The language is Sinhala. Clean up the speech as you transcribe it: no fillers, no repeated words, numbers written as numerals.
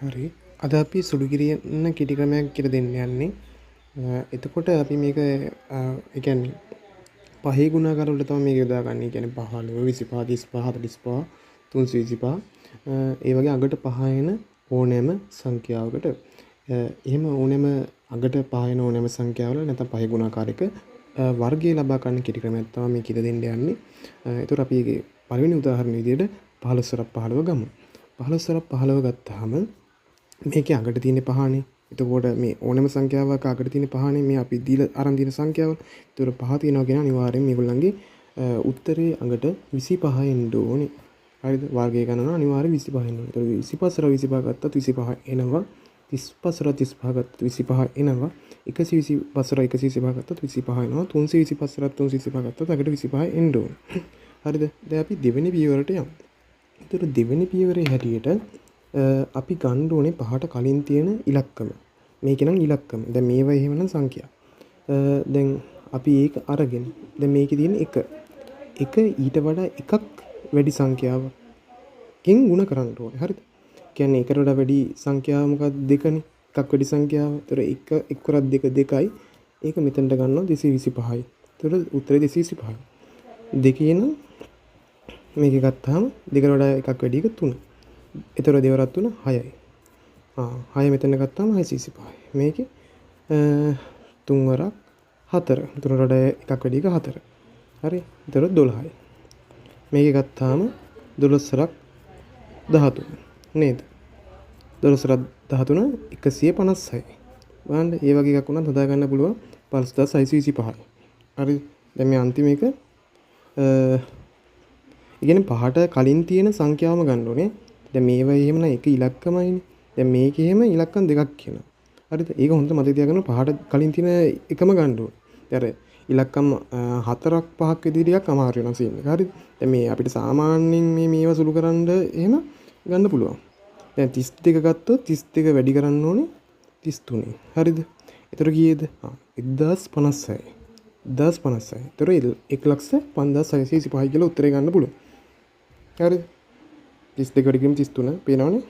හරි. අද අපි සුළු කිරියන කෙටි ක්‍රමයක් කියලා දෙන්න යන්නේ. එතකොට අපි මේක ඒ කියන්නේ පහේ ගුණාකාර වලට තමයි මේක යොදාගන්නේ. ඒ කියන්නේ 15 25 35 45 325 ඒ වගේ අගට පහ එන ඕනෑම සංඛ්‍යාවකට එහෙම ඕනෑම අගට පහ එන ඕනෑම සංඛ්‍යාවල නැත්නම් පහේ ගුණාකාරයක වර්ගය ලබා ගන්න කෙටි ක්‍රමයක් තමයි මේ කියලා දෙන්න යන්නේ. ඒතර අපි ඒකේ පළවෙනි උදාහරණ විදිහට 15 ගමු. 15 ගත්තාම මේකේ අගට තියෙන පහනේ. එතකොට මේ ඕනෑම සංඛ්‍යාවක අගට තියෙන පහනේ මේ අපි දීලා අරන් තියෙන සංඛ්‍යාව. ඒතර පහ තියෙනවා කියන අනිවාර්යෙන් මේගොල්ලන්ගේ උත්තරේ අගට 25 එන්න ඕනේ. හරිද? වර්ගය ගණන අනිවාර්යෙන් 25 එන්න ඕනේ. ඒතර 25 ගත්තත් 25 එනවා. 35 ගත්තත් 25 එනවා. 125 ගත්තත් 25 එනවා. 325 ගත්තත් අගට 25 එන්න ඕනේ. හරිද? දැන් අපි දෙවෙනි පියවරට යමු. ඒතර දෙවෙනි පියවරේ හැටියට අපි ගන්න ඕනේ පහට කලින් තියෙන ඉලක්කම. මේක නම් ඉලක්කම. දැන් මේවා එහෙමනම් සංඛ්‍යා. දැන් අපි ඒක අරගෙන දැන් මේකේ තියෙන 1. 1 ඊට වඩා එකක් වැඩි සංඛ්‍යාවකින් ಗುಣ කරන්න ඕනේ. හරිද? කියන්නේ එකට වඩා වැඩි සංඛ්‍යාව මොකක්ද 2නේ. එකක් වැඩි සංඛ්‍යාව. ඒතර 1 1 කරත් 2 2යි. ඒක මෙතනට ගන්නවා 225යි. ඒතර උත්තරේ 225යි. දෙකේ නම් මේක ගත්තාම දෙකට වඩා එකක් වැඩි එක 3. ඒතර දෙවරක් 3 6යි. 6 මෙතන ගත්තාම 625යි. මේකේ 3 වරක් 4. 3ට වඩා එකක් වැඩි එක 4. හරි. ඒතර 12යි. මේකේ ගත්තාම 12 වරක් 13 නේද? 12 වරක් 13 156යි. බලන්න මේ වගේ එකක් වුණත් හදා ගන්න පුළුවන් 5625යි. හරි. දැන් මේ අන්තිම එක ඉගෙන පහට කලින් තියෙන සංඛ්‍යාවම ගන්න ඕනේ. දැන් මේවා එහෙමනම් එක ඉලක්කමයිනේ. දැන් මේකේ එහෙම ඉලක්කම් දෙකක් කියනවා. හරිද? ඒක හොඳට මතක තියාගන්න පහට කලින් තියෙන එකම ගන්න ඕනේ. දැන් ඉලක්කම් 4ක් 5ක් විදිහට ටිකක් අමාරු වෙනවා සීන් එක. හරිද? දැන් මේ අපිට සාමාන්‍යයෙන් මේවා සුළු කරන්න එහෙම ගන්න පුළුවන්. දැන් 32 ගත්තොත් 32 වැඩි කරන්න ඕනේ 33. හරිද? ඒතර කීයද? 1056යි. 1056යි. ඒතර 1,56,625 කියලා උත්තරේ ගන්න පුළුවන්. හරිද? 32 වැඩි කිරීම 33 පේනවනේ.